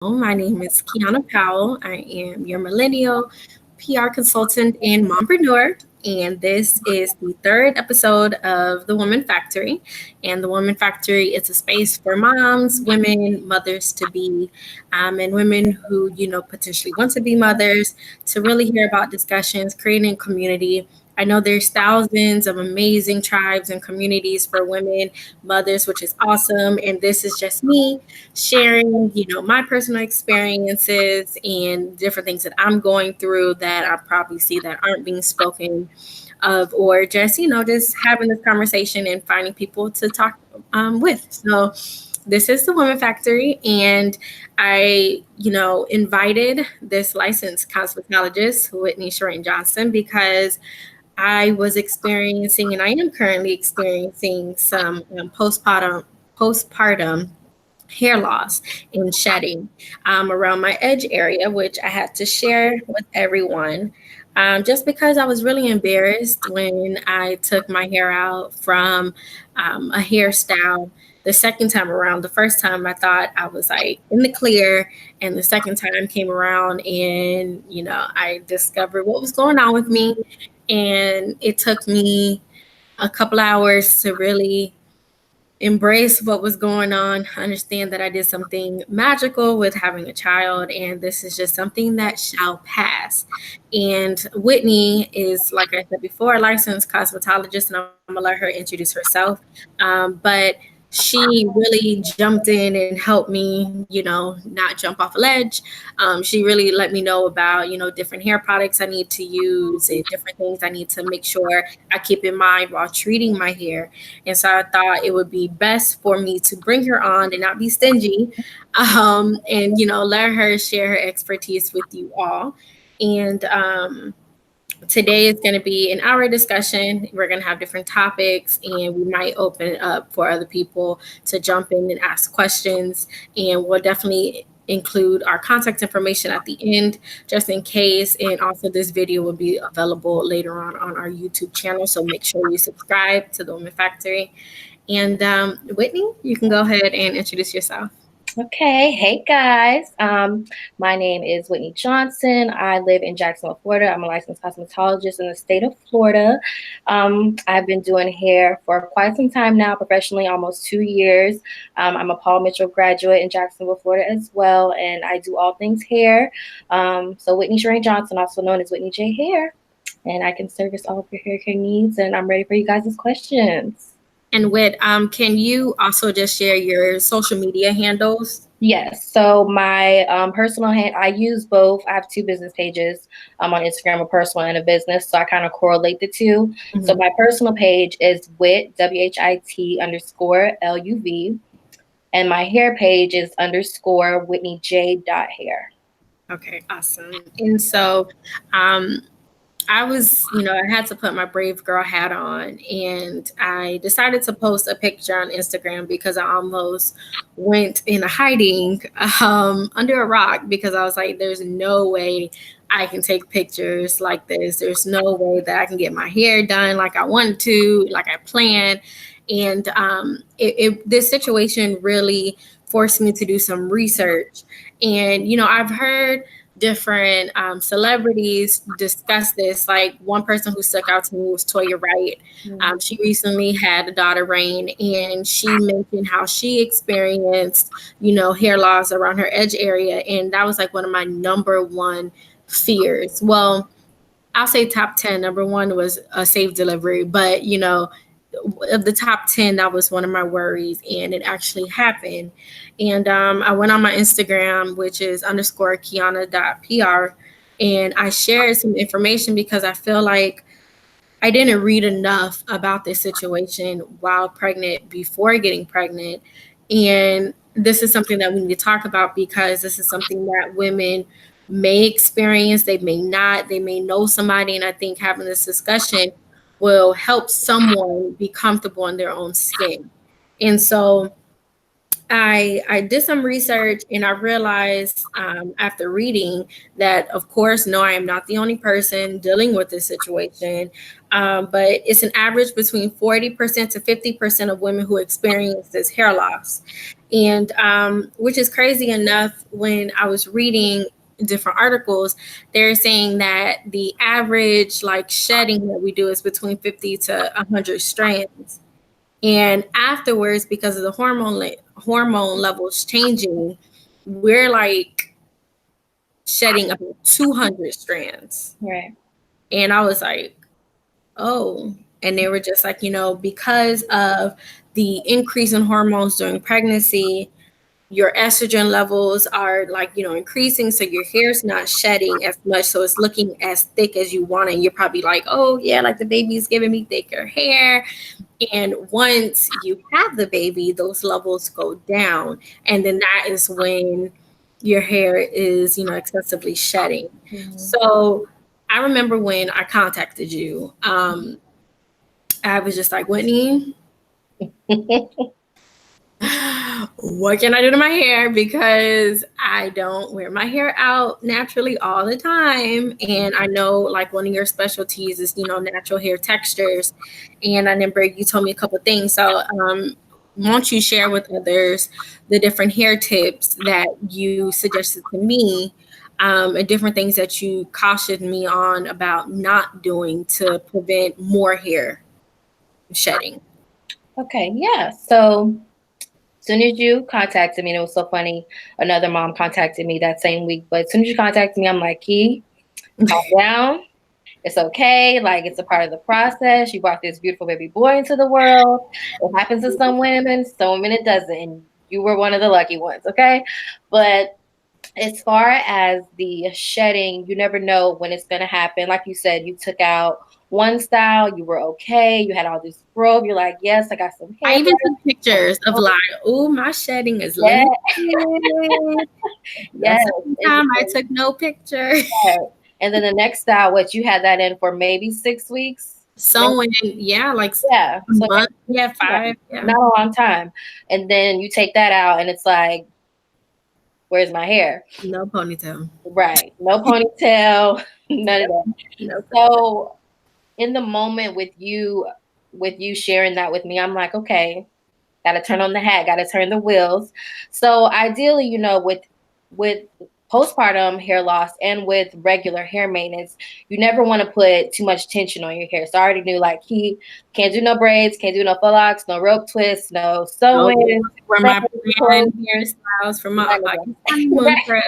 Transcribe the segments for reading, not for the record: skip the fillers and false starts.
My name is Kiana Powell. I am your millennial PR consultant and mompreneur. And this is the third episode of The Woman Factory. And The Woman Factory is a space for moms, women, mothers to be, and women who, potentially want to be mothers to really hear about discussions, creating community. I know there's thousands of amazing tribes and communities for women, mothers, which is awesome. And this is just me sharing, my personal experiences and different things that I'm going through that I probably see that aren't being spoken of, or just, just having this conversation and finding people to talk with. So this is the Women Factory, and I, invited this licensed cosmetologist, Whitney Shireen Johnson, because I was experiencing, and I am currently experiencing some postpartum hair loss and shedding around my edge area, which I had to share with everyone. Just because I was really embarrassed when I took my hair out from a hairstyle the second time around. The first time I thought I was like in the clear, and the second time came around and, I discovered what was going on with me. And it took me a couple hours to really embrace what was going on, understand that I did something magical with having a child, and this is just something that shall pass. And Whitney is, like I said before, a licensed cosmetologist, and I'm gonna let her introduce herself. But she really jumped in and helped me, not jump off a ledge. She really let me know about, different hair products I need to use and different things I need to make sure I keep in mind while treating my hair. And so I thought it would be best for me to bring her on and not be stingy, and, let her share her expertise with you all. And today is going to be an hour discussion. We're going to have different topics, and we might open it up for other people to jump in and ask questions. And we'll definitely include our contact information at the end, just in case. And also, this video will be available later on our YouTube channel. So make sure you subscribe to the Woman Factory. And Whitney, you can go ahead and introduce yourself. Okay. Hey, guys. My name is Whitney Johnson. I live in Jacksonville, Florida. I'm a licensed cosmetologist in the state of Florida. I've been doing hair for quite some time now, professionally, almost 2 years. I'm a Paul Mitchell graduate in Jacksonville, Florida as well, and I do all things hair. So Whitney Shireen Johnson, also known as Whitney J Hair, and I can service all of your hair care needs, and I'm ready for you guys' questions. And Whit, can you also just share your social media handles? Yes. So my personal I use both. I have two business pages on Instagram, a personal and a business. So I kind of correlate the 2. Mm-hmm. So my personal page is WHIT, WHIT_LUV. And my hair page is _WhitneyJ.hair. Okay, awesome. And so I was, I had to put my brave girl hat on, and I decided to post a picture on Instagram because I almost went in hiding under a rock, because I was like, there's no way I can take pictures like this. There's no way that I can get my hair done like I want to, like I planned. And this situation really forced me to do some research. And, I've heard different celebrities discuss this. Like, one person who stuck out to me was Toya Wright. She recently had a daughter, Rain, and she mentioned how she experienced, hair loss around her edge area. And that was like one of my number one fears. Well, I'll say top 10. Number one was a safe delivery, but, of the top 10, that was one of my worries, and it actually happened. And I went on my Instagram, which is _Kiana.PR, and I shared some information because I feel like I didn't read enough about this situation while pregnant, before getting pregnant. And this is something that we need to talk about, because this is something that women may experience, they may not, they may know somebody. And I think having this discussion will help someone be comfortable in their own skin. And so I did some research and I realized after reading that, of course, no, I am not the only person dealing with this situation, but it's an average between 40% to 50% of women who experience this hair loss. And which is crazy enough, when I was reading different articles, they're saying that the average like shedding that we do is between 50 to 100 strands. And afterwards, because of the hormone levels changing, we're like shedding about 200 strands. Right. And I was like, oh. And they were just like, because of the increase in hormones during pregnancy, your estrogen levels are like, increasing. So your hair's not shedding as much. So it's looking as thick as you want. And you're probably like, oh, yeah, like the baby's giving me thicker hair. And once you have the baby, those levels go down. And then that is when your hair is, excessively shedding. Mhm. So I remember when I contacted you, I was just like, Whitney, what can I do to my hair? Because I don't wear my hair out naturally all the time. And I know like one of your specialties is, natural hair textures. And I remember you told me a couple of things. So won't you share with others the different hair tips that you suggested to me, and different things that you cautioned me on about not doing to prevent more hair shedding? Okay, yeah. So as soon as you contacted me, and it was so funny, another mom contacted me that same week. But as soon as you contacted me, I'm like, Key, calm down. It's okay. Like, it's a part of the process. You brought this beautiful baby boy into the world. It happens to some women it doesn't. And you were one of the lucky ones, okay? But as far as the shedding, you never know when it's going to happen. Like you said, you took out one style, you were okay, you had all this growth. You're like, yes, I got some I hair. even took pictures of like, oh, my shedding is Yeah, limited. The yes. second time I took no picture. Yes. And then the next style, what you had that in for maybe 6 weeks? Maybe, Sewing, yeah, like yeah. a So month, yeah, yeah, 5, yeah. not a long time. And then you take that out and it's like, where's my hair? No ponytail. Right. No ponytail, none of that. No ponytail. So in the moment with you sharing that with me, I'm like, okay, gotta turn on the hat, gotta turn the wheels. So ideally, with postpartum hair loss and with regular hair maintenance, you never want to put too much tension on your hair. So I already knew like he can't do no braids, can't do no faux locks, no rope twists, no No, sewing, for my planned hairstyles for my none of like that. honeymoon trip.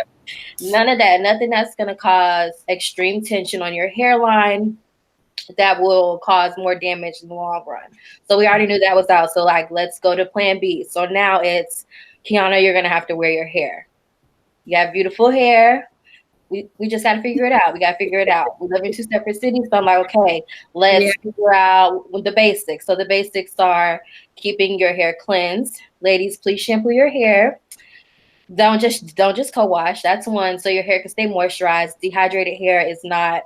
None of that. Nothing that's gonna cause extreme tension on your hairline that will cause more damage in the long run. So we already knew that was out. So like, let's go to plan B. So now it's Kiana, you're gonna have to wear your hair. You have beautiful hair. We just got to figure it out. We got to figure it out. We live in two separate cities. So I'm like, okay, Yeah, let's figure out the basics. So the basics are keeping your hair cleansed. Ladies, please shampoo your hair. Don't just co-wash. That's one. So your hair can stay moisturized. Dehydrated hair is not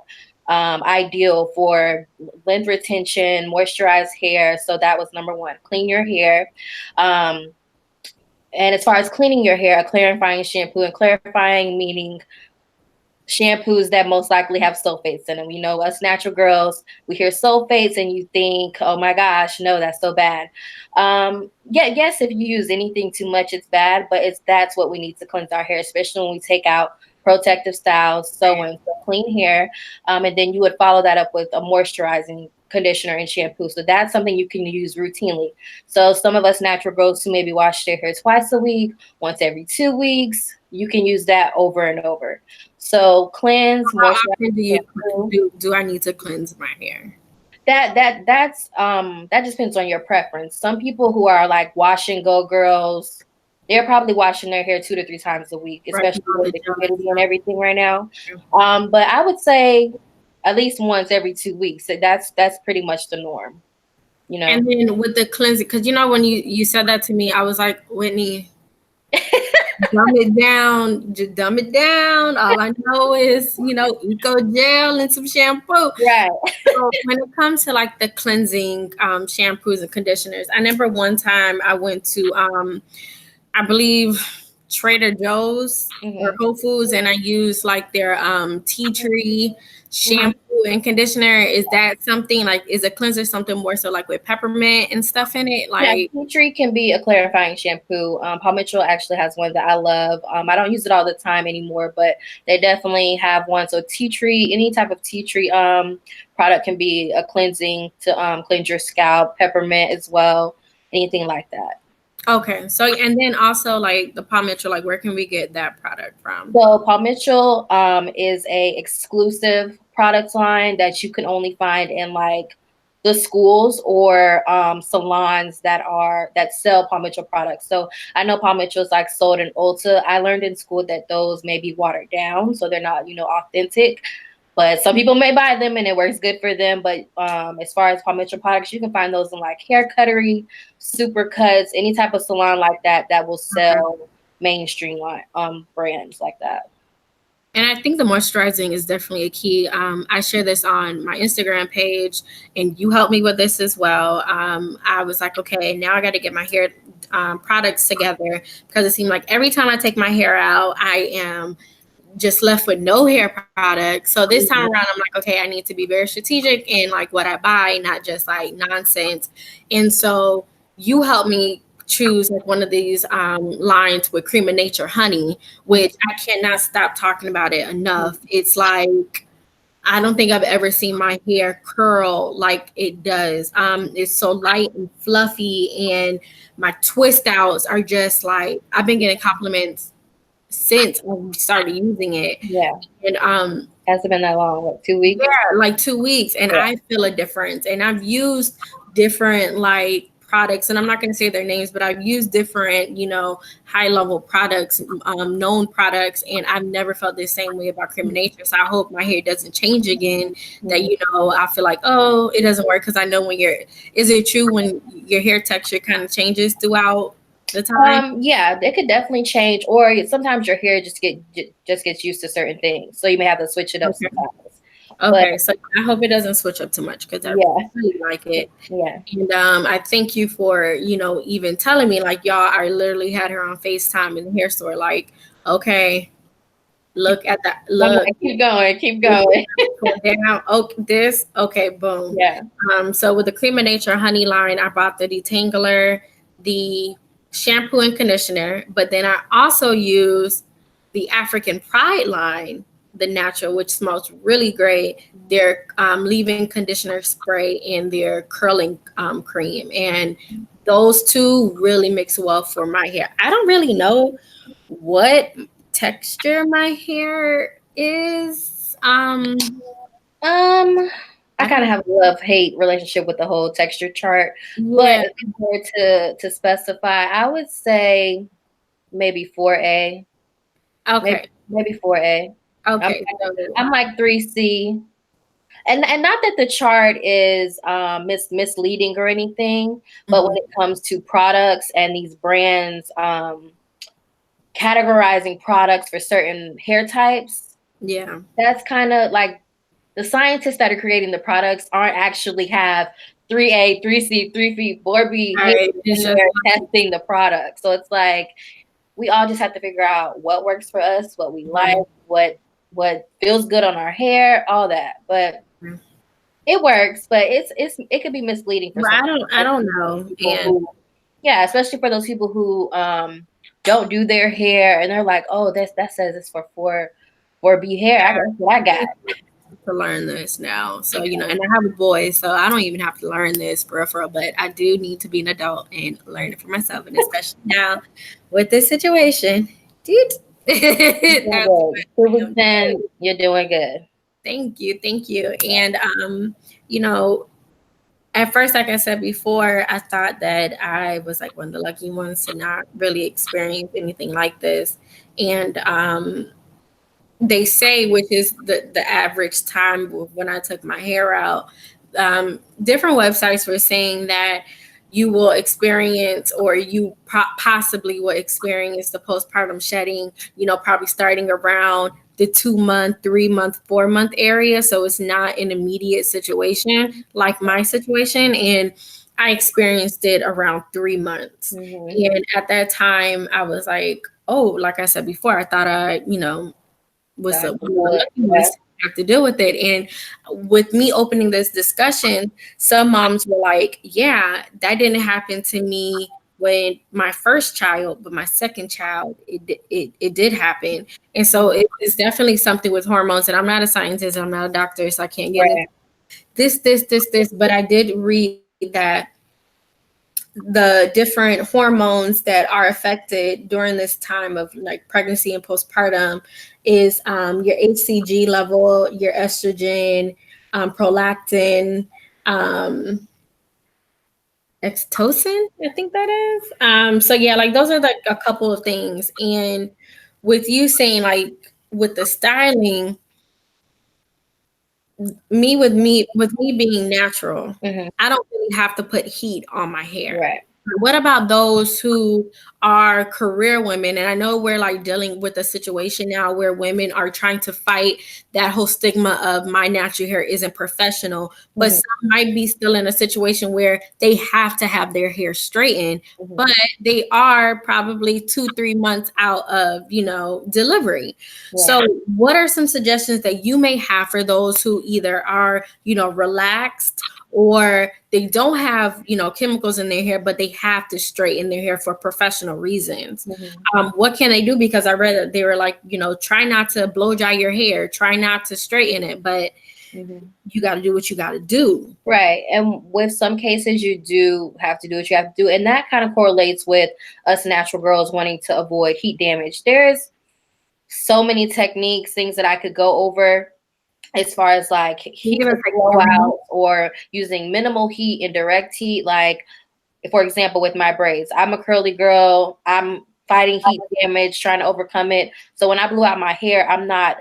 ideal for length retention, moisturized hair. So that was number one. Clean your hair. Um, and as far as cleaning your hair, a clarifying shampoo, and clarifying meaning shampoos that most likely have sulfates in them. You know, us natural girls, we hear sulfates and you think, oh my gosh, no, that's so bad. Yeah, yes, if you use anything too much, it's bad, but that's what we need to cleanse our hair, especially when we take out protective styles, sewing, so clean hair. And then you would follow that up with a moisturizing conditioner and shampoo. So that's something you can use routinely. So some of us natural girls who maybe wash their hair twice a week, once every 2 weeks, you can use that over and over. So cleanse, how moisturize, often shampoo. do I need to cleanse my hair? That just depends on your preference. Some people who are like wash and go girls, they're probably washing their hair 2 to 3 times a week, Right, especially all with the the junk humidity and stuff. everything right now. But I would say at least once every 2 weeks. So that's pretty much the norm, you know. And then with the cleansing, because when you said that to me, I was like, Whitney, dumb it down, just dumb it down. All I know is, eco gel and some shampoo. Right. So when it comes to like the cleansing shampoos and conditioners, I remember one time I went to I believe Trader Joe's or Hmm. Whole Foods, and I use like their tea tree Hmm. shampoo and conditioner. Is that something like, is a cleanser something more so like with peppermint and stuff in it? Yeah, Like, tea tree can be a clarifying shampoo. Paul Mitchell actually has one that I love. I don't use it all the time anymore, but they definitely have one. So tea tree, any type of tea tree product can be a cleansing to cleanse your scalp. Peppermint as well, anything like that. okay, so and then also like the Paul Mitchell, like where can we get that product from? So Paul Mitchell is a exclusive product line that you can only find in like the schools or salons that sell Paul Mitchell products. So I know Paul Mitchell is like sold in Ulta. I learned in school that those may be watered down, so they're not authentic. But some people may buy them and it works good for them. But as far as Paul Mitchell products, you can find those in like hair cuttery, super cuts, any type of salon like that that will Okay. sell mainstream brands like that. And I think the moisturizing is definitely a key. I share this on my Instagram page, and you helped me with this as well. I was like, okay, now I got to get my hair products together because it seemed like every time I take my hair out, I am just left with no hair products. So this time around, Mhm. I'm like, okay, I need to be very strategic in like what I buy, not just like nonsense. And so you helped me choose like one of these lines with Cream of Nature honey, which I cannot stop talking about it enough. It's like, I don't think I've ever seen my hair curl like it does. It's so light and fluffy, and my twist outs are just like, I've been getting compliments since I started using it. Yeah, And hasn't been that long. What, 2 weeks? yeah, like 2 weeks, and Yeah. I feel a difference. And I've used different like products, and I'm not going to say their names, but I've used different, high level products, known products, and I've never felt the same way about Cream of Nature. So I hope my hair doesn't change again. That Mhm. I feel like, oh, it doesn't work, because I know when is it true when your hair texture kind of changes throughout the time? Yeah, it could definitely change, or sometimes your hair just gets used to certain things, so you may have to switch it up Okay. sometimes. But Okay, so I hope it doesn't switch up too much, because I yeah, really like it. yeah. And I thank you for, even telling me, like, y'all, I literally had her on FaceTime in the hair store, like, okay, look at that, I'm look, like, keep going, keep this going. go down, oh, this, okay, boom. Yeah. So with the Cream of Nature honey line, I bought the detangler, the shampoo and conditioner, but then I also use the African Pride line, the natural, which smells really great. Their leave-in conditioner spray and their curling cream, and those two really mix well for my hair. I don't really know what texture my hair is. Um, I I kind of can, have a love-hate relationship with the whole texture chart, but yeah. if you were to specify, I would say maybe 4A, maybe Okay. maybe 4A. I'm Okay. like, So I'm like 3C. And not that the chart is misleading or anything, but when mhm. it comes to products and these brands categorizing products for certain hair types, Yeah. that's kind of like the scientists that are creating the products aren't actually have 3A, 3C, 3B, 4B All here right. It's in just there like, testing the product. So it's like we all just have to figure out what works for us, what we like, mhm. what feels good on our hair, all that. But it works, but it could be misleading for But some, I especially don't for those know. people And who, yeah, especially for those people who don't do their hair and they're like, oh, that says it's for 4B hair. I guess what I got. to learn this now. So, and I have a boy, so I don't even have to learn this for real, but I do need to be an adult and learn it for myself. And especially now with this situation, dude, You're that's doing what good. Two I weeks am in, doing. you're doing good. Thank you. Thank you. And, you know, at first, like I said before, I thought that I was like one of the lucky ones to not really experience anything like this. And they say, which is the average time when I took my hair out, different websites were saying that you will experience, or you possibly will experience the postpartum shedding, probably starting around the 2 month, 3 month, 4 month area. So it's not an immediate situation like my situation. And I experienced it around 3 months. Mm-hmm. And at that time, I was like, oh, like I said before, I thought I, was Got a to was do a it. lucky one Yeah. to have to deal with it. And with me opening this discussion, some moms were like, "Yeah, that didn't happen to me when my first child, but my second child, it did happen." And so it's definitely something with hormones. And I'm not a scientist, I'm not a doctor, so I can't get into Right. this. But I did read that the different hormones that are affected during this time of like pregnancy and postpartum is your HCG level, your estrogen, prolactin, um, oxytocin, I think that is. So yeah, like those are like a couple of things. And with you saying like with the styling, with me being natural, Mm-hmm. I don't really have to put heat on my hair. Right. What about those who are career women? And I know we're like dealing with a situation now where women are trying to fight that whole stigma of my natural hair isn't professional, but Mm-hmm. some might be still in a situation where they have to have their hair straightened, Mm-hmm. but they are probably 2, 3 months out of, delivery. Right. So, what are some suggestions that you may have for those who either are, relaxed or they don't have, chemicals in their hair, but they have to straighten their hair for professional reasons? Mm-hmm. What can they do? Because I read that they were like, try not to blow dry your hair, try not to straighten it, but Mm-hmm. you got to do what you got to do. Right. And with some cases, you do have to do what you have to do. And that kind of correlates with us natural girls wanting to avoid heat damage. There's so many techniques, things that I could go over as far as like Can you heat give us like blowouts or using minimal heat and direct heat. Like, for example, with my braids, I'm a curly girl. I'm fighting heat damage, trying to overcome it. So when I blew out my hair, I'm not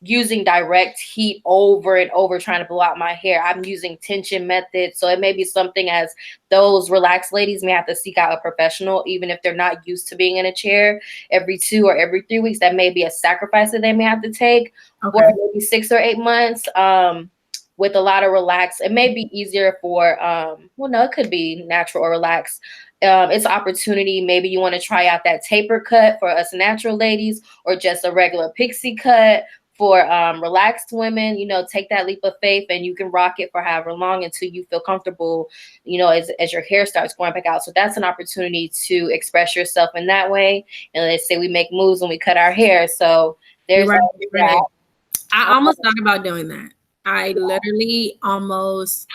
using direct heat over and over trying to blow out my hair. I'm using tension methods. So it may be something as those relaxed ladies may have to seek out a professional, even if they're not used to being in a chair every 2 or every 3 weeks. That may be a sacrifice that they may have to take for Okay. maybe 6 or 8 months. With a lot of relax, it may be easier for well, no, it could be natural or relaxed. It's an opportunity. Maybe you want to try out that taper cut for us natural ladies, or just a regular pixie cut for relaxed women. Take that leap of faith and you can rock it for however long until you feel comfortable, as your hair starts growing back out. So that's an opportunity to express yourself in that way. And let's say we make moves when we cut our hair. So You're there's right. always You're right. I that. almost thought about doing that. I literally almost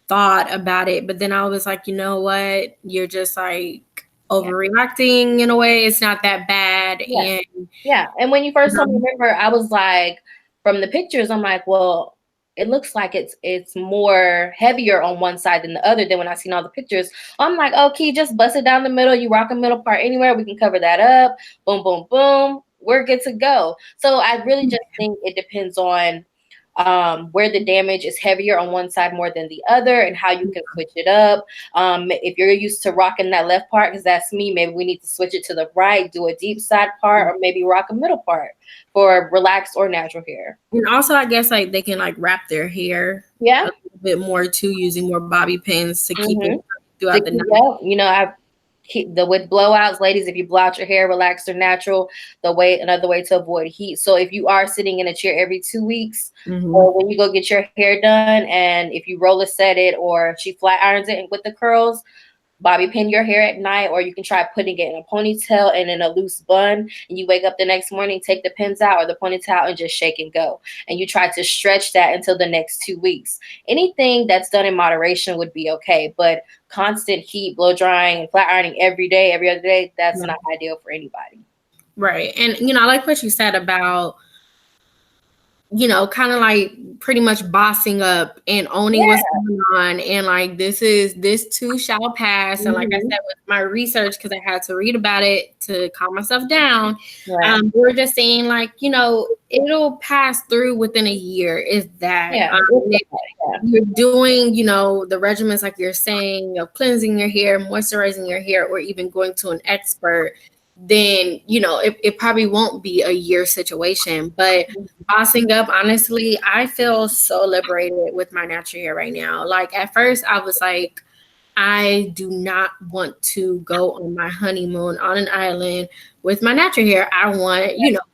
thought about it, but then I was like, you know what? You're just like Yeah. overreacting in a way. It's not that bad. Yeah. And Yeah. And when you first told me, um, remember, I was like, from the pictures, I'm like, well, it looks like it's more heavier on one side than the other. Than when I seen all the pictures, I'm like, okay, just bust it down the middle. You rock a middle part anywhere, we can cover that up. Boom, boom, boom. We're good to go. So I really just think it depends on where the damage is heavier on one side more than the other, and how you can switch it up. If you're used to rocking that left part, because that's me, maybe we need to switch it to the right, do a deep side part, or maybe rock a middle part for relaxed or natural hair. and also I guess like they can like wrap their hair a Yeah. little bit more too, using more bobby pins to keep it Mm-hmm. throughout the night. Yeah. I keep the with blowouts, ladies. If you blow out your hair, relaxed or natural, another way to avoid heat. So if you are sitting in a chair every 2 weeks, Hmm. or when you go get your hair done, and if you roller set it or she flat irons it with the curls, bobby pin your hair at night, or you can try putting it in a ponytail and in a loose bun. And you wake up the next morning, take the pins out or the ponytail and just shake and go. And you try to stretch that until the next 2 weeks. Anything that's done in moderation would be okay, but constant heat, blow drying, and flat ironing every day, every other day, that's not ideal for anybody. Right. And I like what you said about kind of like pretty much bossing up and owning what's Yeah. going on. And like, this too shall pass. And like I Mm-hmm. said, with my research, because I had to read about it to calm myself down, Right. we're just saying like, it'll pass through within a year, if that. Yeah. If Yeah. you're doing, the regimens like you're saying of cleansing your hair, moisturizing your hair, or even going to an expert, then it probably won't be a year situation. But bossing up, honestly, I feel so liberated with my natural hair right now. Like at first I was like, I do not want to go on my honeymoon on an island with my natural hair. I want,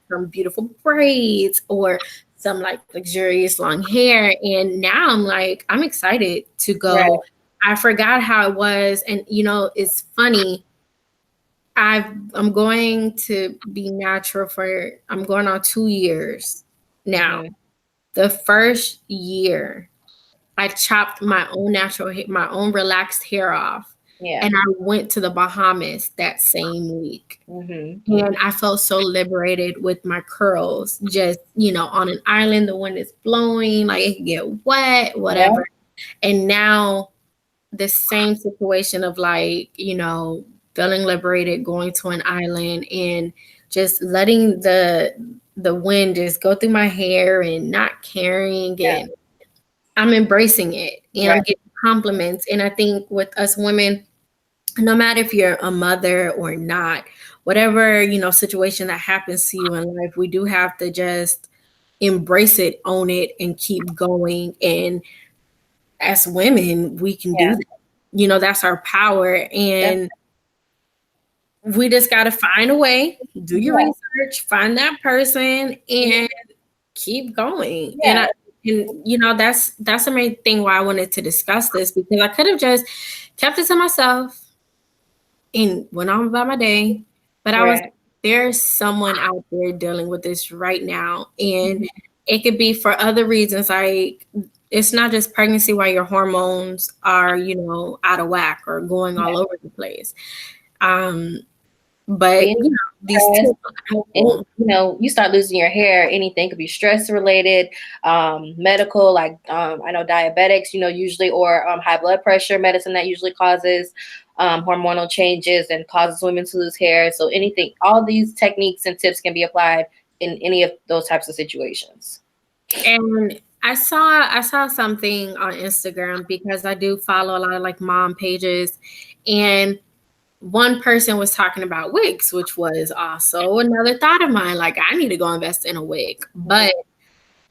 some beautiful braids or some like luxurious long hair. And now I'm like, I'm excited to Right. go. I forgot how it was. And, it's funny. I'm going to be natural I'm going on 2 years now. Mm-hmm. The first year, I chopped my own natural hair, my own relaxed hair off, Yeah. and I went to the Bahamas that same week. Mm-hmm. And I felt so liberated with my curls, just, on an island, the wind is blowing, like it can get wet, Yeah. whatever. And now the same situation of like, feeling liberated, going to an island and just letting the wind just go through my hair and not caring, Yeah. and I'm embracing it and Right. I'm getting compliments. And I think with us women, no matter if you're a mother or not, whatever, situation that happens to you in life, we do have to just embrace it, own it, and keep going. And as women, we can do Yeah. that. That's our power. Def- And we just got to find a way, do your yeah. research, find that person, and keep going. And Yeah. that's the main thing why I wanted to discuss this, because I could have just kept it to myself and went on about my day. But I was Right. there's someone out there dealing with this right now. And Mhm. it could be for other reasons. Like, it's not just pregnancy while your hormones are, out of whack or going Yeah. all over the place. Um, but Being these stressed, tips are and helpful. you start losing your hair. Anything could be stress related, medical, like I know diabetics, usually, or high blood pressure medicine that usually causes hormonal changes and causes women to lose hair. So anything, all these techniques and tips can be applied in any of those types of situations. And I saw something on Instagram, because I do follow a lot of like mom pages, and one person was talking about wigs, which was also another thought of mine. Like, I need to go invest in a wig. Mhm. But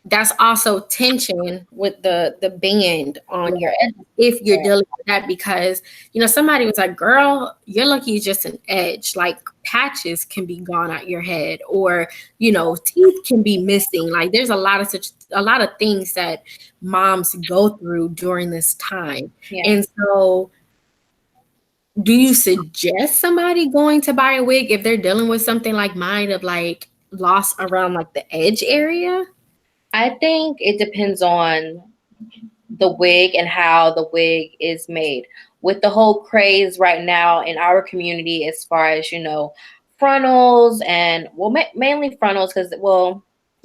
that's also tension with the band on your Right. edge if you're Right. dealing with that, because somebody was like, girl, your lucky is just an edge, like patches can be gone out your head, or teeth can be missing. Like, there's a lot of things that moms go through during this time. Yeah. And so, do you suggest somebody going to buy a wig if they're dealing with something like mine, of like loss around like the edge area? I think it depends on the wig and how the wig is made. With the whole craze right now in our community, as far as frontals, and well, mainly frontals, because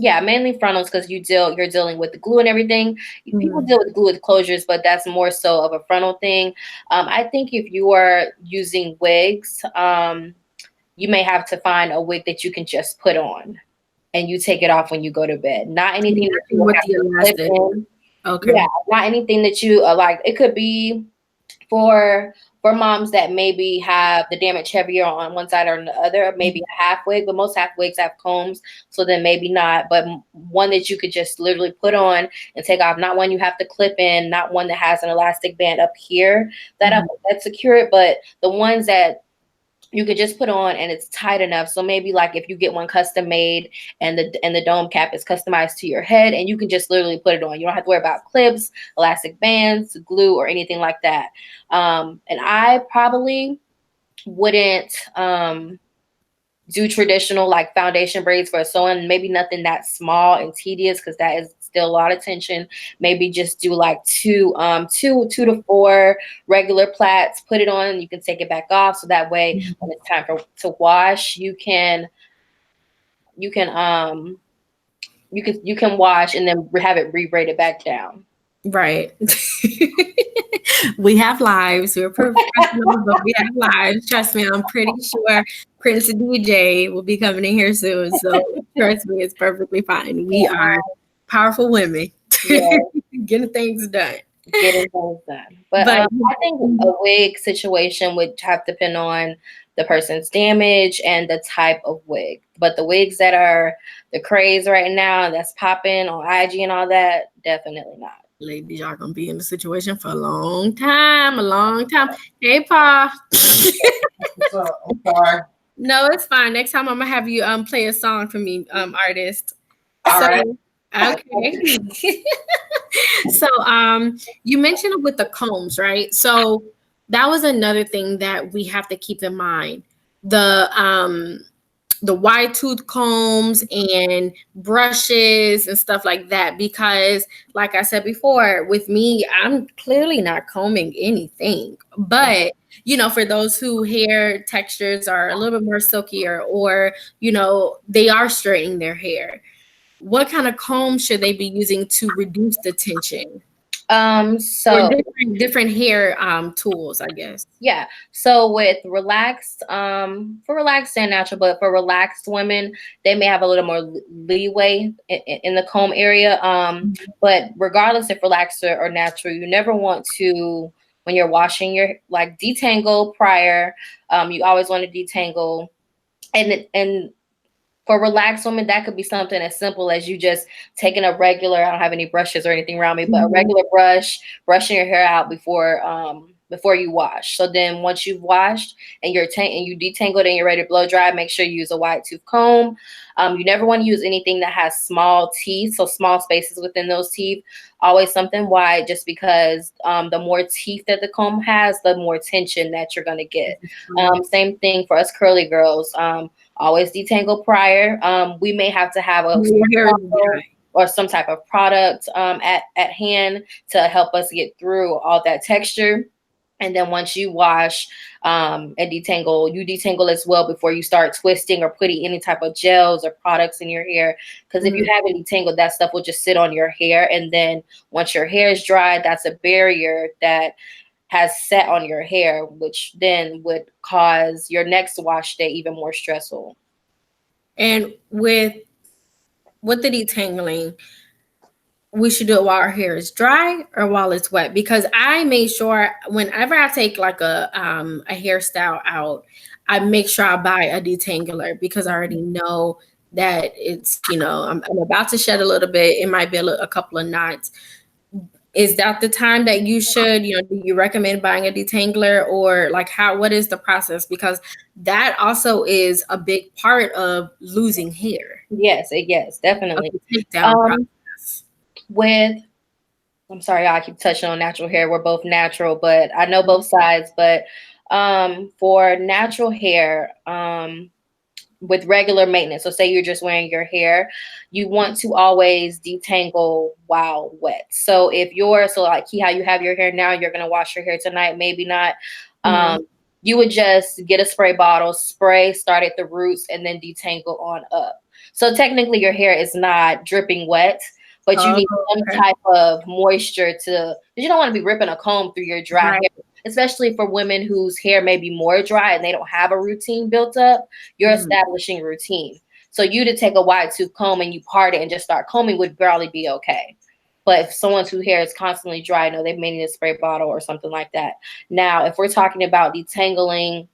yeah, mainly frontals, because you're dealing with the glue and everything. People Mhm. deal with glue with closures, but that's more so of a frontal thing. I think if you are using wigs, you may have to find a wig that you can just put on and you take it off when you go to bed. Not anything that you Nothing will with have the to clip elastic. in. Yeah, Okay. not anything that you like. It could be for moms that maybe have the damage heavier on one side or on the other, maybe a half wig, but most half wigs have combs, so then maybe not. But one that you could just literally put on and take off, not one you have to clip in, not one that has an elastic band up here Mhm. that secure it, but the ones that you could just put on and it's tight enough. So maybe like if you get one custom made and the dome cap is customized to your head, and you can just literally put it on. You don't have to worry about clips, elastic bands, glue, or anything like that. And I probably wouldn't do traditional like foundation braids for a sew-in. Maybe nothing that small and tedious, because that is still a lot of tension. Maybe just do like two to four regular plaits, put it on, and you can take it back off. So that way when it's time to wash, you can you can wash and then have it re-braided back down. Right. We have lives. We're professionals, but we have lives. Trust me, I'm pretty sure Prince DJ will be coming in here soon. So trust me, it's perfectly fine. We are Yeah, powerful women yeah. getting things done. Getting things done. But But I think a wig situation would have to depend on the person's damage and the type of wig. But the wigs that are the craze right now, that's popping on IG and all that, definitely not. Ladies, y'all gonna be in the situation for a long time, a long time. Hey, Paul. What's up? I'm sorry. No, it's fine. Next time I'm gonna have you play a song for me, artist. All So right. okay. So you mentioned with the combs, right? So that was another thing that we have to keep in mind. The wide tooth combs and brushes and stuff like that, because like I said before, with me, I'm clearly not combing anything. But for those who hair textures are a little bit more silkier, or they are straightening their hair, what kind of comb should they be using to reduce the tension? Or So different hair tools, I guess. yeah. So with relaxed, for relaxed and natural, but for relaxed women, they may have a little more leeway in the comb area. But regardless if relaxed or natural, you never want to, when you're washing your, like, detangle prior. You always want to detangle, and for relaxed women, that could be something as simple as you just taking a regular, I don't have any brushes or anything around me, but a regular brush, brushing your hair out before you wash. So then once you've washed and and you detangled and you're ready to blow dry, make sure you use a wide tooth comb. You never want to use anything that has small teeth, so small spaces within those teeth. Always something wide, just because the more teeth that the comb has, the more tension that you're going to get. Same thing for us curly girls. Always detangle prior. We may have to have a or some type of product at hand to help us get through all that texture. And then once you wash and detangle, you detangle as well before you start twisting or putting any type of gels or products in your hair. Because if you haven't detangled, that stuff will just sit on your hair. And then once your hair is dry, that's a barrier that has set on your hair, which then would cause your next wash day even more stressful. And with the detangling, we should do it while our hair is dry or while it's wet, because I made sure whenever I take like a hairstyle out, I make sure I buy a detangler, because I already know that it's I'm about to shed a little bit. It might be a couple of knots. Is that the time that you should, do you recommend buying a detangler, or like what is the process? Because that also is a big part of losing hair. Yes, definitely. Takedown process. With I'm sorry, I keep touching on natural hair. We're both natural, but I know both sides. But for natural hair, with regular maintenance, so say you're just wearing your hair, you want to always detangle while wet. So if like how you have your hair now, you're gonna wash your hair tonight, maybe not. You would just get a spray bottle, start at the roots, and then detangle on up. So technically your hair is not dripping wet, but you need some type of moisture because you don't want to be ripping a comb through your dry hair, especially for women whose hair may be more dry and they don't have a routine built up. You're establishing routine. So you to take a wide tooth comb and you part it and just start combing would barely be okay. But if someone whose hair is constantly dry, they may need a spray bottle or something like that. Now, if we're talking about detangling,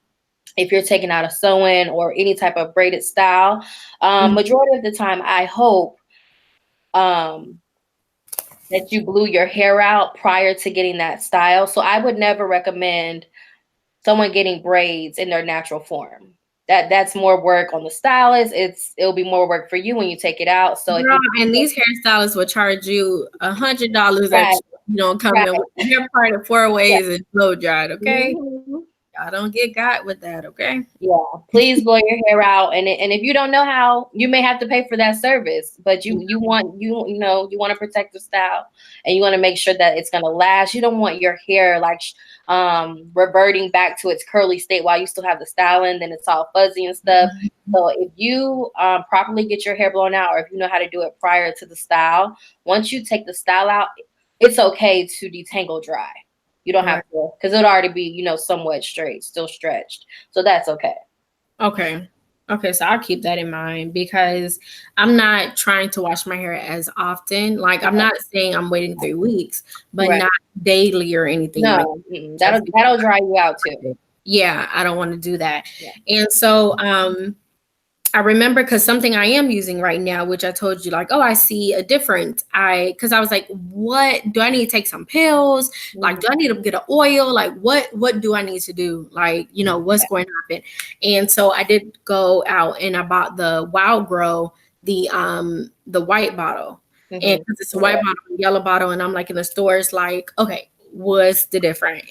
if you're taking out a sew-in or any type of braided style, majority of the time, I hope that you blew your hair out prior to getting that style. So I would never recommend someone getting braids in their natural form. That's more work on the stylist. It'll be more work for you when you take it out. So and these hairstylists will charge you $100 extra. You don't come in with your part of 4 ways and blow dried. Okay. Y'all don't get got with that, okay? Yeah, please blow your hair out, and if you don't know how, you may have to pay for that service. But you want to protect the style, and you want to make sure that it's gonna last. You don't want your hair like reverting back to its curly state while you still have the style in, then it's all fuzzy and stuff. So if you properly get your hair blown out, or if you know how to do it prior to the style, once you take the style out, it's okay to detangle dry. You don't have to, because it'll already be, somewhat straight, still stretched. So that's okay. Okay. Okay, so I'll keep that in mind, because I'm not trying to wash my hair as often. Like, I'm not saying I'm waiting 3 weeks, but not daily or anything. No, that'll dry you out too. Yeah, I don't want to do that. Yeah. And so I remember because something I am using right now, which I told you, like, oh, I see a difference. Because I was like, what do I need to take some pills? Like, do I need to get an oil? Like, what do I need to do? Like, what's going to happen? And so I did go out and I bought the Wild Grow, the white bottle, and because it's a white bottle, and yellow bottle, and I'm like in the stores, like, okay, what's the difference?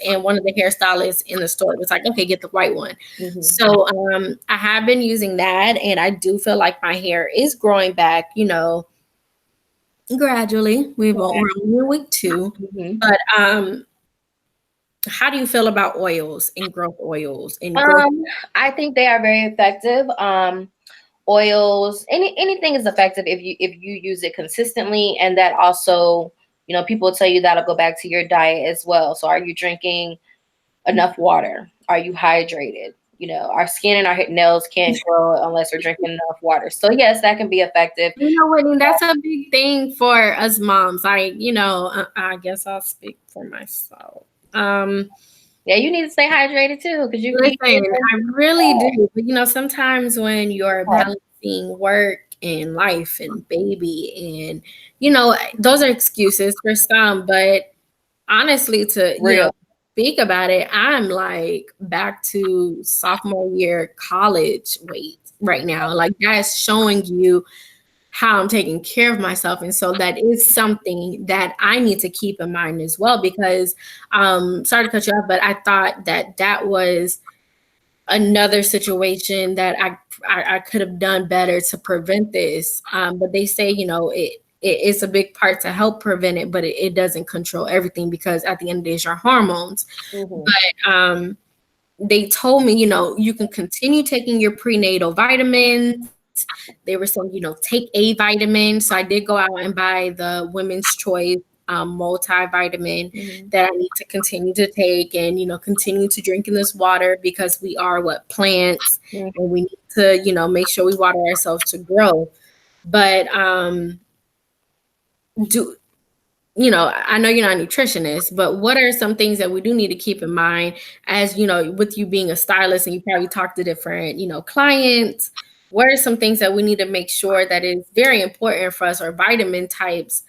And one of the hairstylists in the store was like, okay, get the white one. So I have been using that, and I do feel like my hair is growing back, gradually. We're only in week 2. But how do you feel about oils and growth oils and growth? I think they are very effective. Oils, anything is effective if you use it consistently, and that also, people tell you that'll go back to your diet as well. So are you drinking enough water? Are you hydrated? Our skin and our nails can't grow unless we're drinking enough water. So yes, that can be effective. Whitney, that's a big thing for us moms. I guess I'll speak for myself. Yeah, you need to stay hydrated too, because I really do. But sometimes when you're balancing work and life and baby, and those are excuses for some. But honestly, to speak about it, I'm like back to sophomore year college weight right now. Like, that's showing you how I'm taking care of myself. And so that is something that I need to keep in mind as well, because sorry to cut you off, but I thought that was another situation that I could have done better to prevent this. But they say, it's a big part to help prevent it, but it doesn't control everything, because at the end of the day, it's your hormones. But they told me, you can continue taking your prenatal vitamins. They were saying, take a vitamin. So I did go out and buy the Women's Choice multivitamin that I need to continue to take, and, continue to drink in this water, because we are plants, and we need to, make sure we water ourselves to grow. But I know you're not a nutritionist, but what are some things that we do need to keep in mind, as, with you being a stylist and you probably talk to different, clients? What are some things that we need to make sure that is very important for us, or vitamin types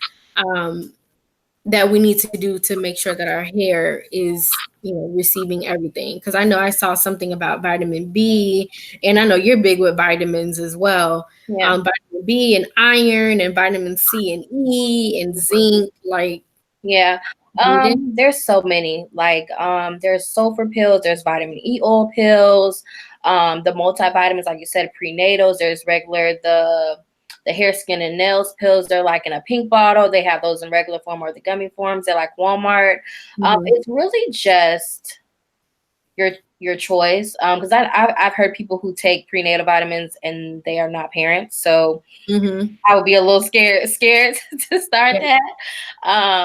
that we need to do to make sure that our hair is, receiving everything? Because I know I saw something about vitamin B, and I know you're big with vitamins as well. Vitamin B and iron and vitamin C and E and zinc, there's so many. There's sulfur pills, there's vitamin E oil pills, the multivitamins, like you said, prenatals. There's regular the hair, skin, and nails pills. They're like in a pink bottle. They have those in regular form or the gummy forms. They're like Walmart. It's really just your choice. Because I've heard people who take prenatal vitamins and they are not parents. So I would be a little scared to start that,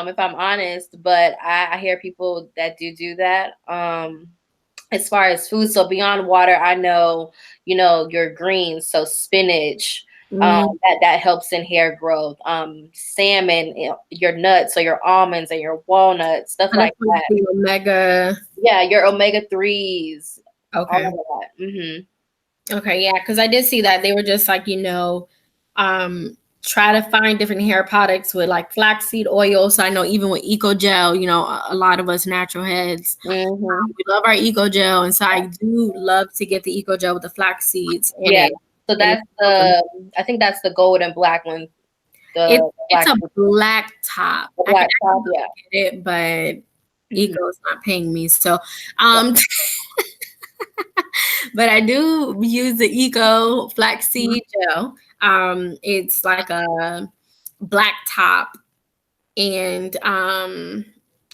if I'm honest. But I hear people that do that. As far as food, so beyond water, I know, your greens, so spinach, that helps in hair growth. Salmon, your nuts, so your almonds and your walnuts, stuff like that. Your omega-3s. Okay. All of that. Okay, yeah, because I did see that they were just like, try to find different hair products with like flaxseed oil. So I know even with Eco Gel, a lot of us natural heads, we love our Eco Gel. And so I do love to get the Eco Gel with the flax seeds in it. So that's I think that's the gold and black one. It's a black top. A black top, get it, but Eco's not paying me. So, but I do use the Eco flaxseed gel. It's like a black top, and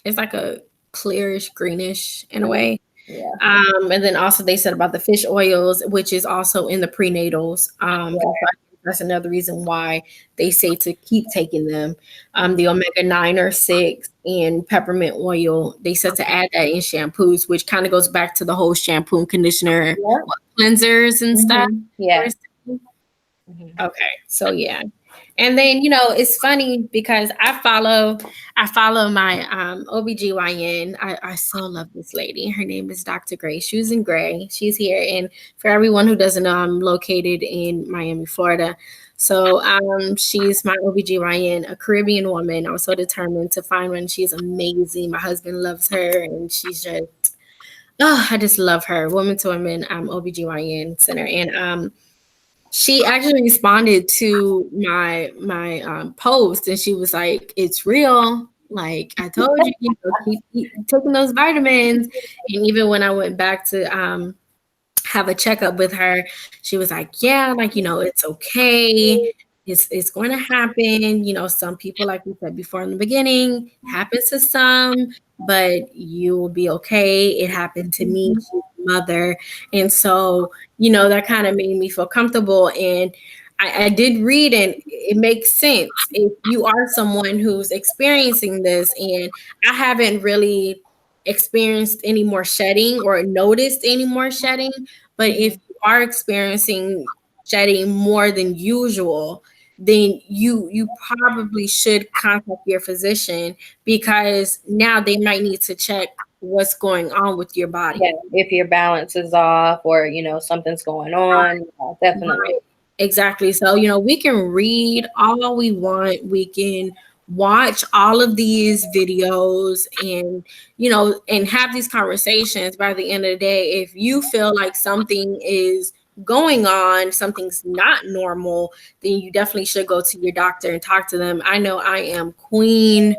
it's like a clearish greenish in a way. And then also they said about the fish oils, which is also in the prenatals. That's another reason why they say to keep taking them. The omega-9 or 6 and peppermint oil, they said to add that in shampoos, which kind of goes back to the whole shampoo and conditioner cleansers and stuff. Okay. So yeah. And then, it's funny because I follow my OBGYN. I so love this lady. Her name is Dr. Gray. Shoes and Gray. She's here. And for everyone who doesn't know, I'm located in Miami, Florida. So she's my OBGYN, a Caribbean woman. I was so determined to find one. She's amazing. My husband loves her, and she's just, oh, I just love her. Woman to Woman OBGYN center. And she actually responded to my post, and she was like, "It's real. Like I told you, keep taking those vitamins." And even when I went back to have a checkup with her, she was like, "Yeah, like it's okay. It's going to happen. Some people, like we said before in the beginning, happens to some, but you will be okay. It happened to me, she's a mother." And so, that kind of made me feel comfortable. And I did read, and it makes sense if you are someone who's experiencing this. And I haven't really experienced any more shedding or noticed any more shedding, but if you are experiencing shedding more than usual, then you probably should contact your physician, because now they might need to check what's going on with your body. Yeah, if your balance is off or something's going on, definitely. Right. Exactly. So, we can read all we want. We can watch all of these videos and, and have these conversations. By the end of the day, if you feel like something is going on, something's not normal, then you definitely should go to your doctor and talk to them. I know I am queen.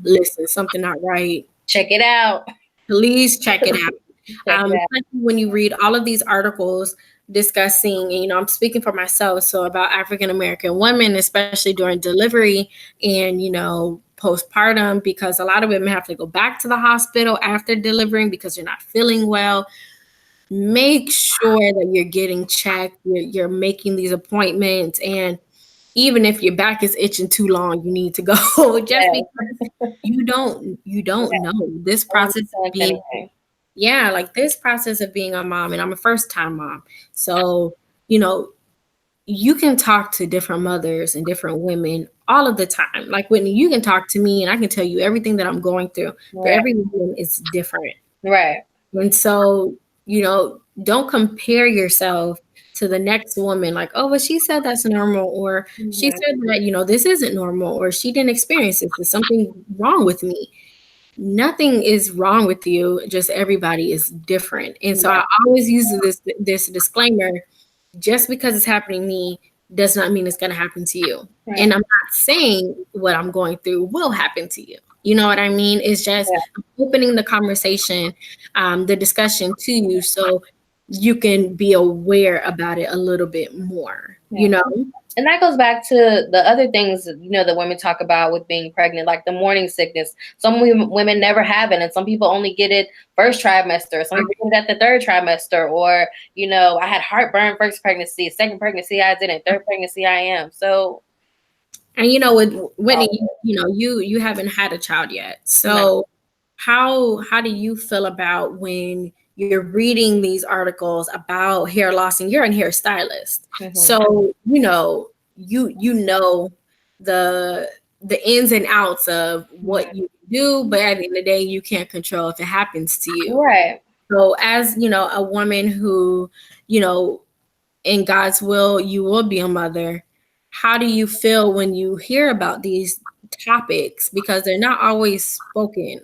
Listen, something not right. Check it out. Please check it out. Check it out. When you read all of these articles discussing, and, I'm speaking for myself, so about African American women, especially during delivery and, postpartum, because a lot of women have to go back to the hospital after delivering because you're not feeling well. Make sure that you're getting checked, you're making these appointments, and even if your back is itching too long, you need to go just because you don't know this process of being. Yeah, like this process of being a mom, and I'm a first time mom. So, you can talk to different mothers and different women all of the time. Like Whitney, you can talk to me and I can tell you everything that I'm going through. But every woman is different. Right. And so, don't compare yourself to the next woman, like, oh, well, she said that's normal, or she said that, this isn't normal, or she didn't experience this. There's something wrong with me. Nothing is wrong with you, just everybody is different. And so I always use this disclaimer: just because it's happening to me does not mean it's going to happen to you. Right. And I'm not saying what I'm going through will happen to you. You know what I mean? It's just opening the conversation, the discussion to you, so you can be aware about it a little bit more, And that goes back to the other things, that women talk about with being pregnant, like the morning sickness. Some women never have it, and some people only get it first trimester. Some people get it at the third trimester, or, I had heartburn first pregnancy, second pregnancy I didn't, third pregnancy I am. So. And, with Whitney, you haven't had a child yet. So how do you feel about when you're reading these articles about hair loss, and you're a hairstylist? So, you know the ins and outs of what you do, but at the end of the day, you can't control if it happens to you. Right. So as, a woman who, in God's will, you will be a mother. How do you feel when you hear about these topics? Because they're not always spoken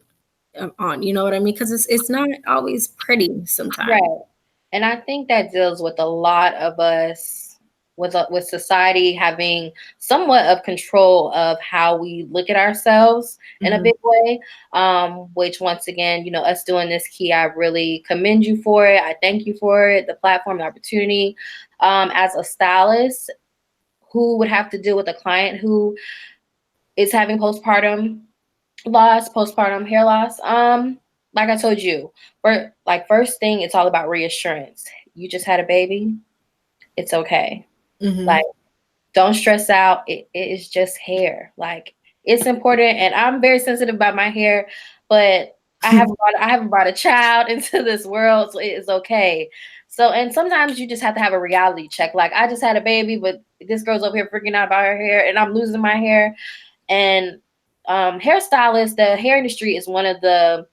on, you know what I mean? Because it's not always pretty sometimes. Right. And I think that deals with a lot of us, with society having somewhat of control of how we look at ourselves in a big way, which once again, us doing this, Key, I really commend you for it. I thank you for it, the platform, the opportunity. As a stylist who would have to deal with a client who is having postpartum hair loss, like I told you, first thing, it's all about reassurance. You just had a baby. It's okay. Like, don't stress out. It is just hair. Like, it's important. And I'm very sensitive about my hair, but I haven't brought a child into this world, so it is okay. So, and sometimes you just have to have a reality check. Like, I just had a baby, but this girl's over here freaking out about her hair, and I'm losing my hair. And hairstylist, the hair industry is one of the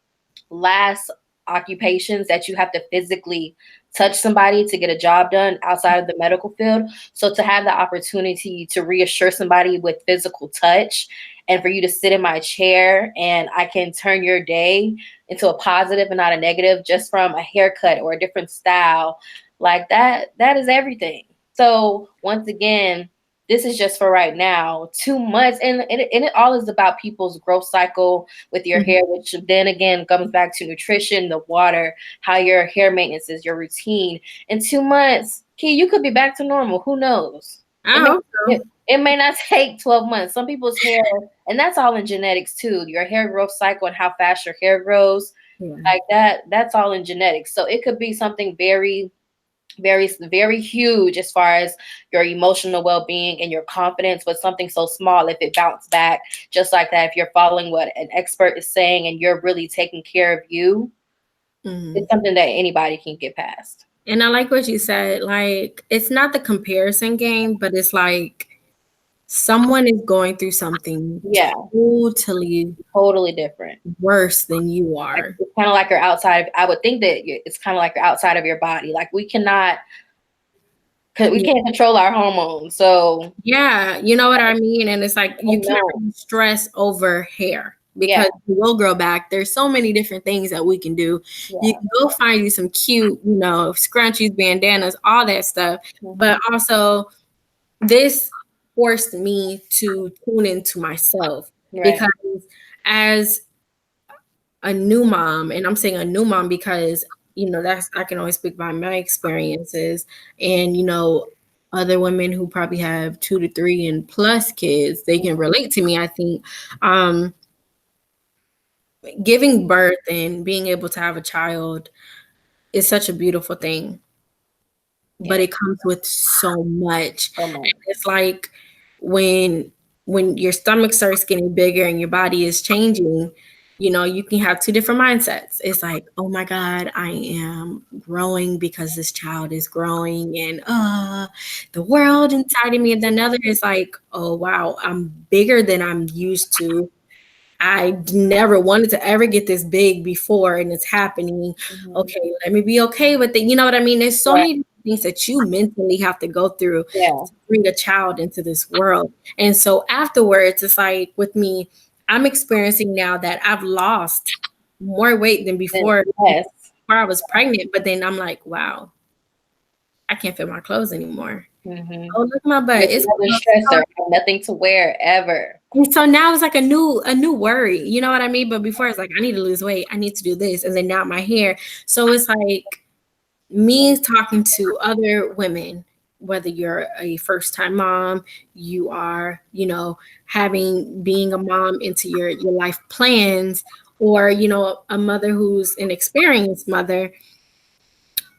last occupations that you have to physically touch somebody to get a job done outside of the medical field. So to have the opportunity to reassure somebody with physical touch and for you to sit in my chair and I can turn your day into a positive and not a negative just from a haircut or a different style, like that is everything. So once again, this is just for right now. 2 months, and it all is about people's growth cycle with your hair, which then again comes back to nutrition, the water, how your hair maintenance is, your routine. In 2 months, Key, you could be back to normal. Who knows? I hope so. It may not take 12 months. Some people's hair, and that's all in genetics too. Your hair growth cycle and how fast your hair grows, like that's all in genetics. So it could be something very, very huge as far as your emotional well-being and your confidence, but something so small, if it bounced back just like that, if you're following what an expert is saying and you're really taking care of you, it's something that anybody can get past. And I like what you said. Like, it's not the comparison game, but it's like someone is going through something totally different, worse than you are. Like, it's kind of like you're outside. I would think that it's kind of like you're outside of your body. Like we can't control our hormones. So yeah, you know what I mean. And it's like you can't stress over hair because it will grow back. There's so many different things that we can do. You can go find you some cute, scrunchies, bandanas, all that stuff. But also, this forced me to tune into myself because as a new mom, and I'm saying a new mom because I can only speak by my experiences, and other women who probably have 2 to 3 and plus kids, they can relate to me. I think giving birth and being able to have a child is such a beautiful thing. But it comes with so much. It's like when your stomach starts getting bigger and your body is changing, you can have two different mindsets. It's like, oh my God, I am growing because this child is growing and the world inside of me. And then another is like, oh wow, I'm bigger than I'm used to. I never wanted to ever get this big before and it's happening. Okay, let me be okay with it. You know what I mean? There's so many things that you mentally have to go through to bring a child into this world. And so afterwards, it's like with me, I'm experiencing now that I've lost more weight than before I was pregnant. But then I'm like, wow, I can't fit my clothes anymore. Oh, look at my butt. It's a stressor. Nothing to wear ever. And so now it's like a new worry. You know what I mean? But before it's like, I need to lose weight. I need to do this. And then now my hair. So it's like me talking to other women, whether you're a first-time mom, you are, being a mom into your life plans, or, a mother who's an experienced mother,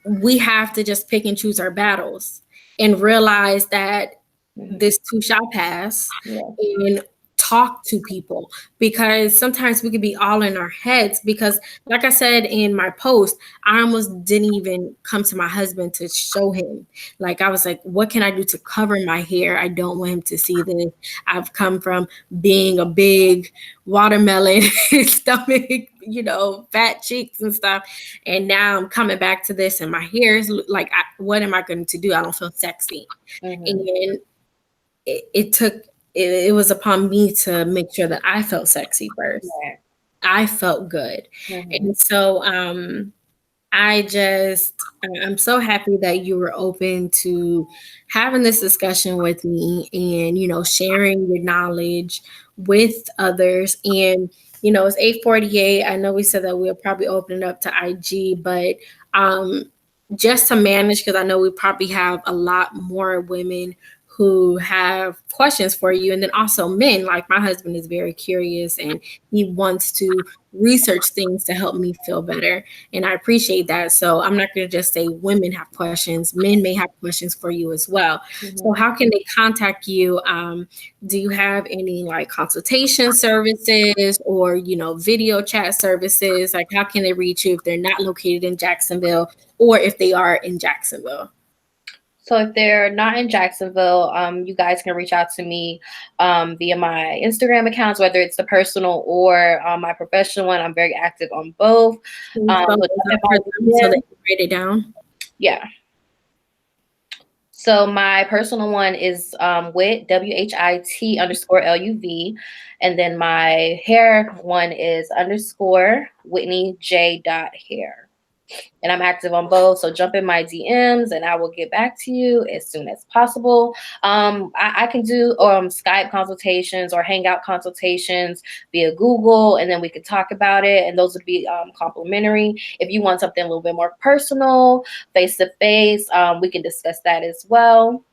we have to just pick and choose our battles and realize that this too shall pass and talk to people, because sometimes we could be all in our heads. Because like I said in my post, I almost didn't even come to my husband to show him. Like I was like, what can I do to cover my hair? I don't want him to see this. I've come from being a big watermelon stomach, fat cheeks and stuff, and now I'm coming back to this and my hair is like, what am I going to do? I don't feel sexy. And it was upon me to make sure that I felt sexy first. I felt good. And so I'm so happy that you were open to having this discussion with me and, sharing your knowledge with others. And, it's 8:48. I know we said that we'll probably open it up to IG, but just to manage, because I know we probably have a lot more women who have questions for you. And then also men, like my husband is very curious and he wants to research things to help me feel better. And I appreciate that. So I'm not going to just say women have questions, men may have questions for you as well. So how can they contact you? Do you have any like consultation services or, video chat services? Like how can they reach you if they're not located in Jacksonville or if they are in Jacksonville? So if they're not in Jacksonville, you guys can reach out to me via my Instagram accounts, whether it's the personal or my professional one. I'm very active on both. Can you spell those out for them so they can write it down? Yeah. So my personal one is Wit, WHIT_LUV. And then my hair one is _WhitneyJ.hair. And I'm active on both. So jump in my DMs and I will get back to you as soon as possible. I can do Skype consultations or Hangout consultations via Google, and then we could talk about it. And those would be complimentary. If you want something a little bit more personal, face to face, we can discuss that as well.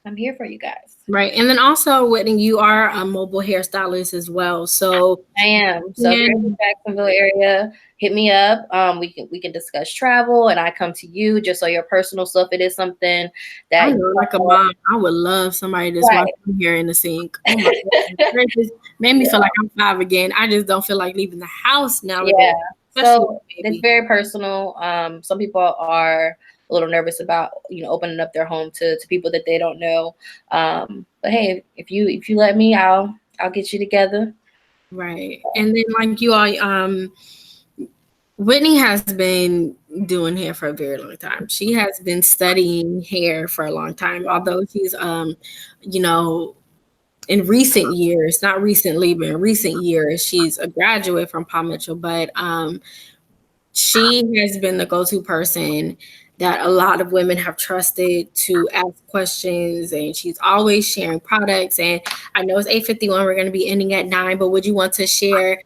I'm here for you guys. Right. And then also, Whitney, you are a mobile hairstylist as well. So I am. So if you're in the Jacksonville area, hit me up. We can discuss travel and I come to you just so your personal stuff. It is something that I know, like a mom, I would love somebody that's watching here in the sink. Oh my God. It just made me feel like I'm 5 again. I just don't feel like leaving the house now. Yeah. So it's very personal. Some people are a little nervous about opening up their home to people that they don't know. But hey, if you let me, I'll get you together. Right. And then like you all, Whitney has been doing hair for a very long time. She has been studying hair for a long time, although she's in recent years, not recently, but in recent years, she's a graduate from Paul Mitchell, but she has been the go-to person that a lot of women have trusted to ask questions, and she's always sharing products. And I know it's 8:51, we're going to be ending at 9, but would you want to share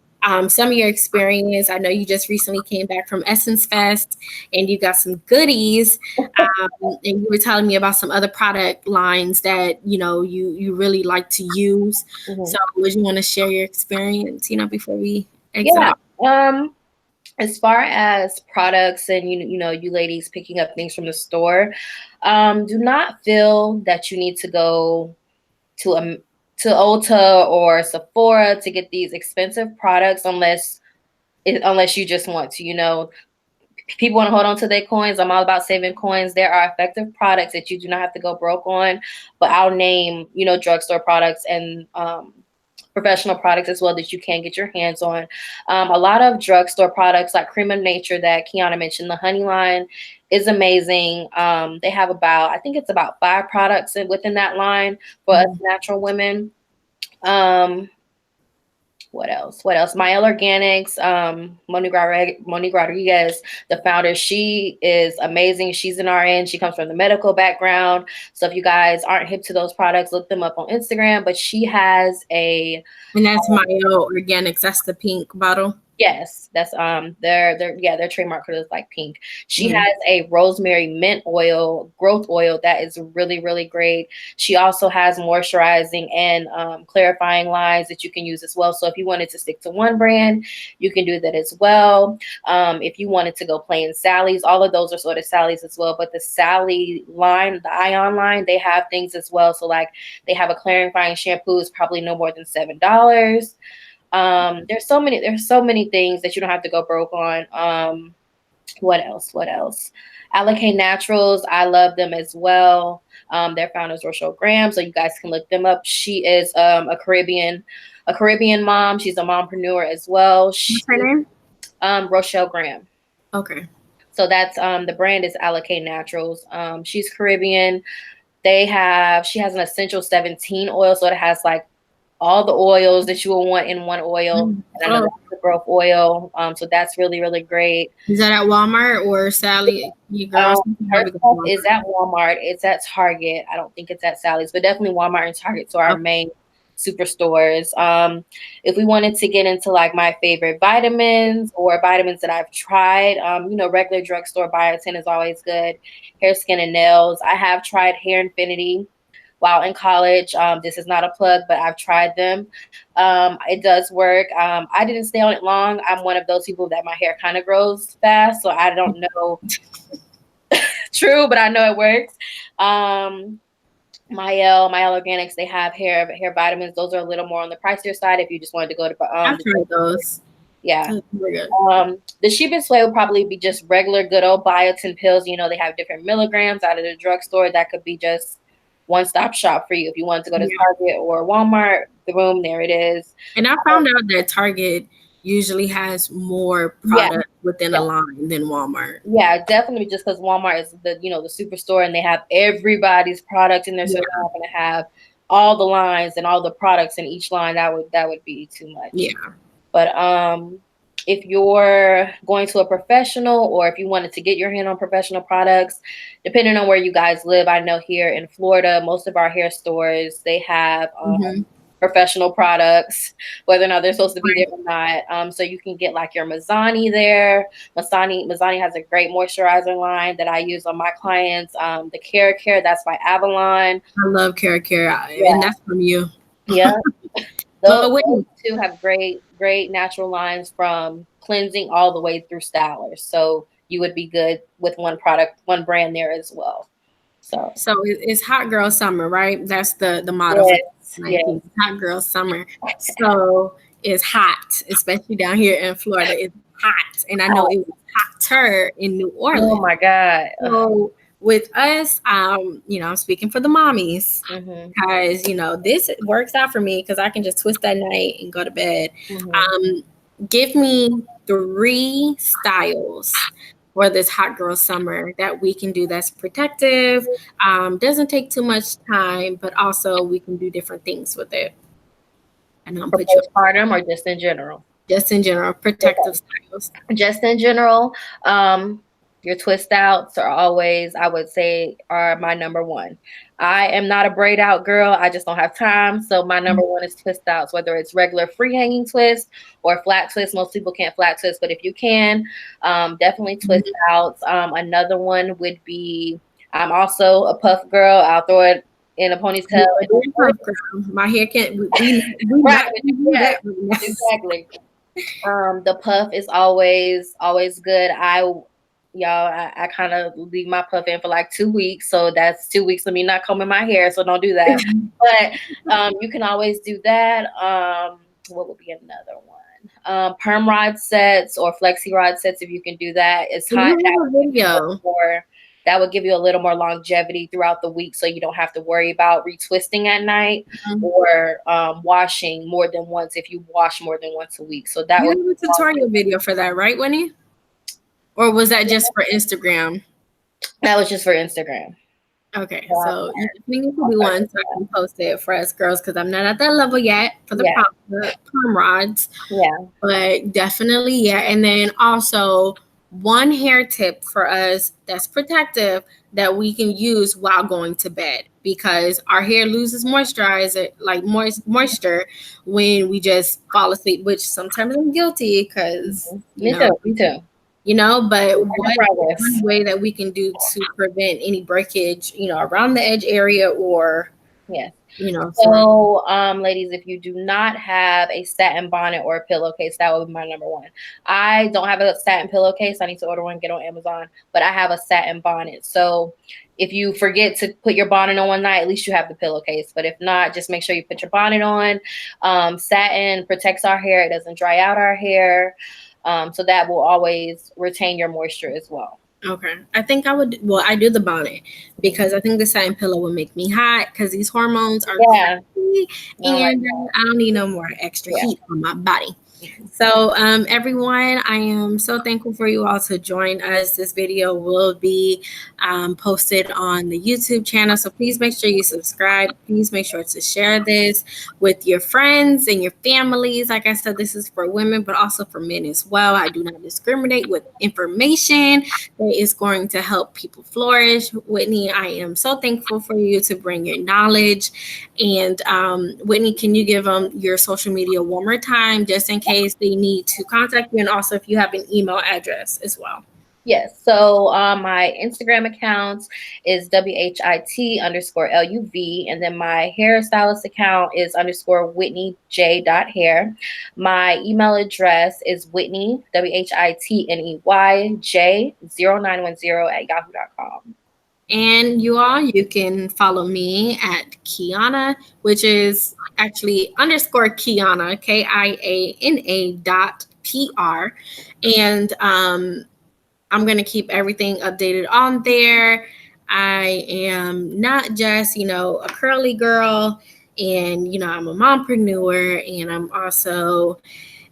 some of your experience? I know you just recently came back from Essence Fest and you got some goodies, and you were telling me about some other product lines that you really like to use. So would you want to share your experience before we exit out? As far as products and you ladies picking up things from the store, do not feel that you need to go to Ulta or Sephora to get these expensive products unless you just want to. People want to hold on to their coins. I'm all about saving coins. There are effective products that you do not have to go broke on, but I'll name drugstore products and professional products as well that you can get your hands on. A lot of drugstore products like Cream of Nature that Kiana mentioned, the Honey line is amazing. They have I think it's about 5 products within that line for us natural women. What else? Mael Organics, Monique Rodriguez, the founder, she is amazing. She's an RN. She comes from the medical background. So if you guys aren't hip to those products, look them up on Instagram. But she has and that's Mael Organics. That's the pink bottle. Yes, that's their trademark color is like pink. She has a rosemary mint oil, growth oil that is really, really great. She also has moisturizing and clarifying lines that you can use as well. So if you wanted to stick to one brand, you can do that as well. If you wanted to go plain Sally's, all of those are sort of Sally's as well. But the Sally line, the Ion line, they have things as well. So like they have a clarifying shampoo is probably no more than $7. There's so many things that you don't have to go broke on. What else? Allocate Naturals, I love them as well. Their founder is Rochelle Graham, so you guys can look them up. She is a Caribbean mom. She's a mompreneur as well. What's her name? Rochelle Graham. Okay. So that's the brand is Allocate Naturals. She's Caribbean. She has an essential 17 oil, so it has like all the oils that you will want in one oil, and another growth oil. So that's really, really great. Is that at Walmart or Sally? Her stuff is at Walmart. It's at Target. I don't think it's at Sally's, but definitely Walmart and Target. So our main superstores. If we wanted to get into like my favorite vitamins or vitamins that I've tried, regular drugstore biotin is always good. Hair, skin, and nails. I have tried Hair Infinity. while in college. This is not a plug, but I've tried them. It does work. I didn't stay on it long. I'm one of those people that my hair kind of grows fast, so I don't know. True, but I know it works. My Organics, they have hair vitamins. Those are a little more on the pricier side if you just wanted to go to I've tried those. yeah. Good. The cheapest way would probably be just regular good old biotin pills. You know, they have different milligrams out of the drugstore. That could be just one-stop shop for you. If you wanted to go to Target or Walmart, the room, there it is. And I found out that Target usually has more product within a line than Walmart. Yeah, definitely, just because Walmart is the superstore and they have everybody's product in there, so they're not going to have all the lines and all the products in each line. That would be too much. Yeah. But if you're going to a professional, or if you wanted to get your hand on professional products, depending on where you guys live, I know here in Florida, most of our hair stores, they have professional products, whether or not they're supposed to be there or not. So you can get like your Mazzani there. Mazzani has a great moisturizer line that I use on my clients. The Care, that's by Avalon. I love Care, and that's from you. Yeah. Those two have great natural lines from cleansing all the way through stylers. So you would be good with one brand there as well. So it's hot girl summer, right? That's the motto. Yes. Hot girl summer. So it's hot, especially down here in Florida. It's hot, and I know it was hotter in New Orleans. Oh my God. So with us, I'm speaking for the mommies, because this works out for me because I can just twist that night and go to bed. Give me 3 styles for this hot girl summer that we can do that's protective, doesn't take too much time, but also we can do different things with it. And I'm postpartum or just in general? Just in general, protective styles. Just in general, your twist outs are always, I would say, are my number one. I am not a braid out girl. I just don't have time. So my number one is twist outs, whether it's regular free hanging twist or flat twist. Most people can't flat twist, but if you can, definitely twist outs. Another one would be, I'm also a puff girl. I'll throw it in a ponytail. My hair can't. Exactly. The puff is always good. I kind of leave my puff in for like 2 weeks, so that's 2 weeks of me not combing my hair, so don't do that. But you can always do that. What would be another one? Perm rod sets or flexi rod sets, if you can do that. It's hot. That would give you a little more longevity throughout the week, so you don't have to worry about retwisting at night or washing more than once if you wash more than once a week. So that was a tutorial video for that, right, Winnie? Or was that just for Instagram? That was just for Instagram. Okay, so you need to be one so I can post it for us girls, because I'm not at that level yet for the perm rods. Yeah. But definitely, yeah. And then also one hair tip for us that's protective that we can use while going to bed, because our hair loses moisturizer, like moisture, when we just fall asleep, which sometimes I'm guilty because me too. But one way that we can do to prevent any breakage, around the edge area or So, ladies, if you do not have a satin bonnet or a pillowcase, that would be my number one. I don't have a satin pillowcase. I need to order one, get on Amazon, but I have a satin bonnet. So if you forget to put your bonnet on one night, at least you have the pillowcase. But if not, just make sure you put your bonnet on. Satin protects our hair. It doesn't dry out our hair. So that will always retain your moisture as well. Okay. I think I do the bonnet because I think the satin pillow will make me hot because these hormones are crazy, and I don't need no more extra heat on my body. So everyone, I am so thankful for you all to join us. This video will be posted on the YouTube channel, so please make sure you subscribe. Please make sure to share this with your friends and your families. Like I said, this is for women, but also for men as well. I do not discriminate with information that is going to help people flourish. Whitney, I am so thankful for you to bring your knowledge. And Whitney, can you give them your social media one more time, just in case they need to contact you, and also if you have an email address as well? Yes. So my Instagram account is WHIT_LUV. And then my hairstylist account is _WhitneyJ.hair. My email address is Whitney, WHITNEYJ0910 @ And you can follow me at Kiana, which is actually _Kiana, KIANA.PR. And I'm going to keep everything updated on there. I am not just, a curly girl, and, I'm a mompreneur, and I'm also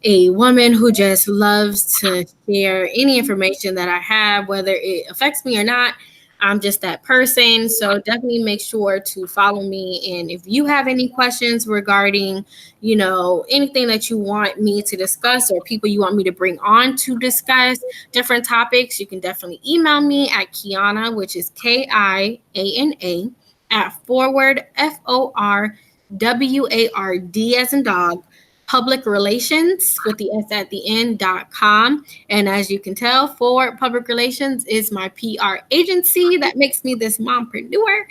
a woman who just loves to share any information that I have, whether it affects me or not. I'm just that person. So definitely make sure to follow me. And if you have any questions regarding, anything that you want me to discuss or people you want me to bring on to discuss different topics, you can definitely email me at Kiana, which is KIANA at FORWARD as in dog public relations with the S at the end.com. And as you can tell, Forward Public Relations is my PR agency that makes me this mompreneur.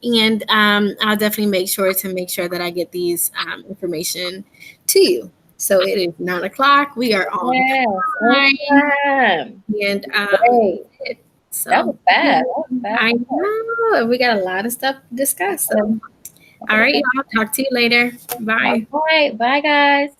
And I'll definitely make sure that I get these information to you. So it is 9 o'clock. We are on Yes. time. Time. And Great. That so was fast. That was fast. I know we got a lot of stuff to discuss. So all right, y'all. Talk to you later. Bye. All right. Bye, guys.